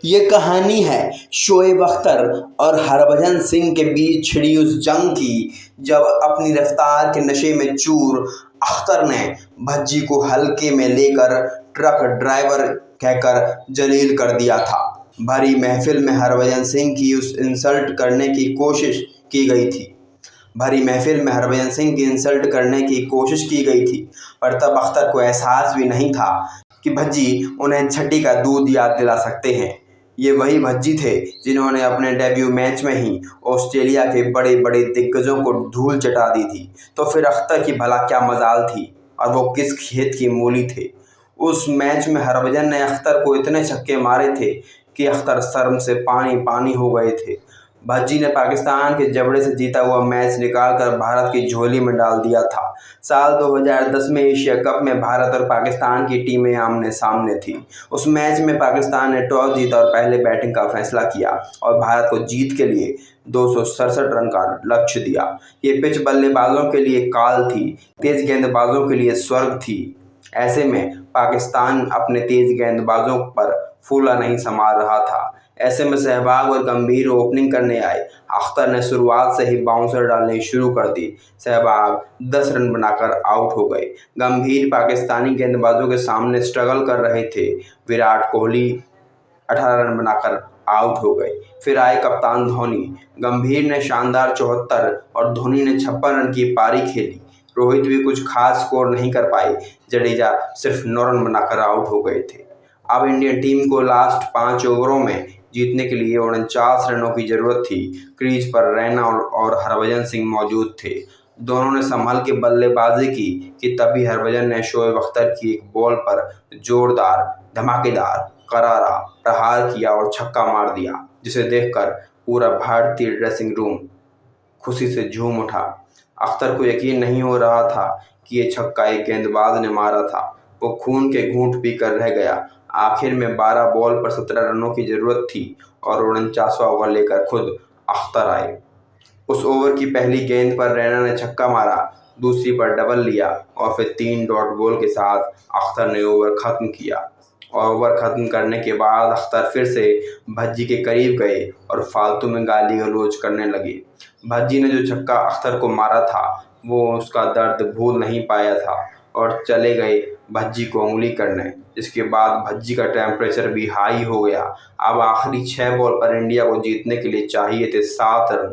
ये कहानी है शोएब अख्तर और हरभजन सिंह के बीच छिड़ी उस जंग की, जब अपनी रफ्तार के नशे में चूर अख्तर ने भज्जी को हल्के में लेकर ट्रक ड्राइवर कहकर जलील कर दिया था। भरी महफिल में हरभजन सिंह की उस इंसल्ट करने की कोशिश की गई थी पर तब अख्तर को एहसास भी नहीं था कि भज्जी उन्हें छठी का दूध याद दिला सकते हैं। ये वही भज्जी थे जिन्होंने अपने डेब्यू मैच में ही ऑस्ट्रेलिया के बड़े बड़े दिग्गजों को धूल चटा दी थी। तो फिर अख्तर की भला क्या मजाल थी और वो किस खेत की मूली थे। उस मैच में हरभजन ने अख्तर को इतने छक्के मारे थे कि अख्तर शर्म से पानी पानी हो गए थे। भज्जी ने पाकिस्तान के जबड़े से जीता हुआ मैच निकालकर भारत की झोली में डाल दिया था। साल 2010 में एशिया कप में भारत और पाकिस्तान की टीमें आमने सामने थी। उस मैच में पाकिस्तान ने टॉस जीता और पहले बैटिंग का फैसला किया और भारत को जीत के लिए 267 रन का लक्ष्य दिया। ये पिच बल्लेबाजों के लिए काल थी, तेज गेंदबाजों के लिए स्वर्ग थी। ऐसे में पाकिस्तान अपने तेज गेंदबाजों पर फूला नहीं संभाल रहा था। ऐसे में सहवाग और गंभीर ओपनिंग करने आए। अख्तर ने शुरुआत से ही बाउंसर डालने शुरू कर दी। सहवाग 10 रन बनाकर आउट हो गए। गंभीर पाकिस्तानी गेंदबाजों के सामने स्ट्रगल कर रहे थे। विराट कोहली 18 रन बनाकर आउट हो गए। फिर आए कप्तान धोनी। गंभीर ने शानदार 74 और धोनी ने 56 रन की पारी खेली। रोहित भी कुछ खास स्कोर नहीं कर पाए। जडेजा सिर्फ 9 रन बनाकर आउट हो गए थे। अब इंडियन टीम को लास्ट 5 ओवरों में जीतने के लिए 49 रनों की जरूरत थी। क्रीज पर रैना और हरभजन सिंह मौजूद थे। दोनों ने संभल के बल्लेबाजी की कि तभी हरभजन ने शोएब अख्तर की एक बॉल पर जोरदार, धमाकेदार, करारा प्रहार किया और छक्का मार दिया, जिसे देखकर पूरा भारतीय ड्रेसिंग रूम खुशी से झूम उठा। अख्तर को यकीन नहीं हो रहा था कि ये छक्का एक गेंदबाज ने मारा था। वो खून के घूंट पीकर रह गया। आखिर में 12 बॉल पर 17 रनों की जरूरत थी और 49वां ओवर लेकर खुद अख्तर आए। उस ओवर की पहली गेंद पर रैना ने छक्का मारा, दूसरी पर डबल लिया और फिर 3 डॉट बॉल के साथ अख्तर ने ओवर खत्म किया। ओवर खत्म करने के बाद अख्तर फिर से भज्जी के करीब गए और फालतू में गाली गलौज करने लगे। भज्जी ने जो छक्का अख्तर को मारा था वो उसका दर्द भूल नहीं पाया था और चले गए भज्जी को उंगली करने, जिसके बाद भज्जी का टेम्परेचर भी हाई हो गया। अब आखिरी 6 बॉल पर इंडिया को जीतने के लिए चाहिए थे 7 रन।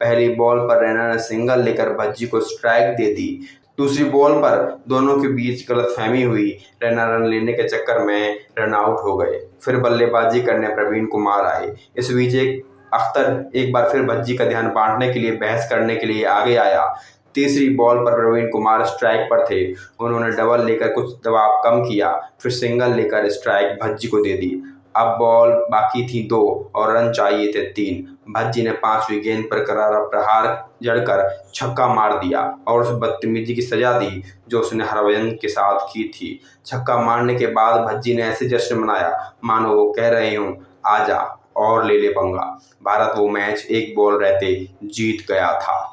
पहली बॉल पर रैना ने सिंगल लेकर भज्जी को स्ट्राइक दे दी। दूसरी बॉल पर दोनों के बीच गलतफहमी हुई। रैना रन लेने के चक्कर में रन आउट हो गए। फिर बल्लेबाजी करने प्रवीण कुमार आए। इस बीच अख्तर एक बार फिर भज्जी का ध्यान बांटने के लिए बहस करने के लिए आगे आया। तीसरी बॉल पर प्रवीण कुमार स्ट्राइक पर थे। उन्होंने डबल लेकर कुछ दबाव कम किया, फिर सिंगल लेकर स्ट्राइक भज्जी को दे दी। अब बॉल बाकी थी 2 और रन चाहिए थे 3। भज्जी ने 5वीं गेंद पर करारा प्रहार जड़कर छक्का मार दिया और उस बदतमीजी की सजा दी जो उसने हरभजन के साथ की थी। छक्का मारने के बाद भज्जी ने ऐसे जश्न मनाया मानो वो कह रहे हों, आजा और ले ले पंगा। भारत वो मैच 1 बॉल रहते जीत गया था।